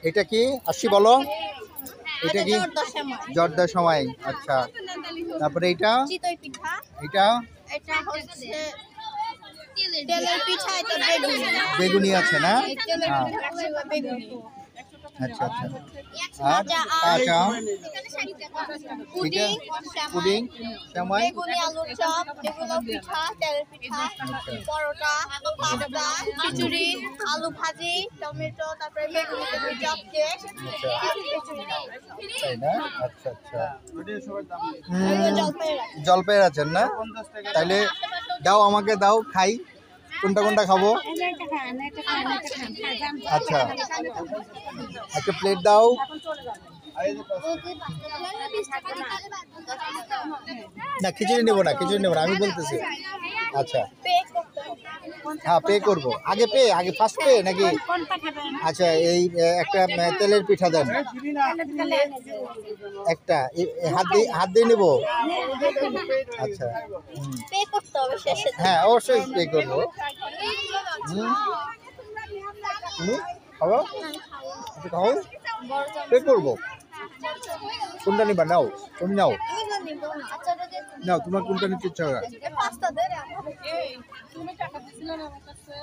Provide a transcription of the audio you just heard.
এটা কি আসছি বলো, এটা কি জর্দার সময়? আচ্ছা, তারপরে এটা চিতই পিঠা, এটা এটা হচ্ছে তেলের পিঠা, এটা বেগুনি। বেগুনি আছে না? তেলের হ্যাঁ, পিঠা হচ্ছে বেগুনি। আচ্ছা আচ্ছা। আর কাঁচা কাঁচা আম, এটা পুডিং, পুডিং, সেমাই। বেগুনি আলুর চপ, এগুলো পিঠা, তেলের পিঠা, পরোটা, পাস্তা, খিচুড়ি, আলু ভাজি, টমেটো, তারপরে বেগুনি চপ দিয়ে খিচুড়ি। তাই না? আচ্ছা আচ্ছা। এগুলো জলপাইয়ের আছে। জলপাইয়ের আছেন না? তাইলে দাও, আমাকে দাও, খাই। কোনটা কোনটা খাবো? আচ্ছা, একটা প্লেট দাও। না, খিচুড়ি নেবো না, খিচুড়ি নেবো না, আমি বলতেছি। আচ্ছা, হ্যাঁ, পে করবো। আগে পে, আগে ফার্স্ট পে নাকি? আচ্ছা, এই একটা তেলের পিঠা দেন একটা, হাত দিয়ে নেবো। আচ্ছা, পে করতে হবে শেষে। হ্যাঁ, অবশ্যই পে করবো। তুমি খাবো? একটু খাও, পে করবো। কোনটা নিবা? নাও, তুমি নাও, নাও, তোমার কোনটা নিতে ইচ্ছা হয়? পাস্তা দে রে। তুমি টাকা দিছিলে না আমার কাছে?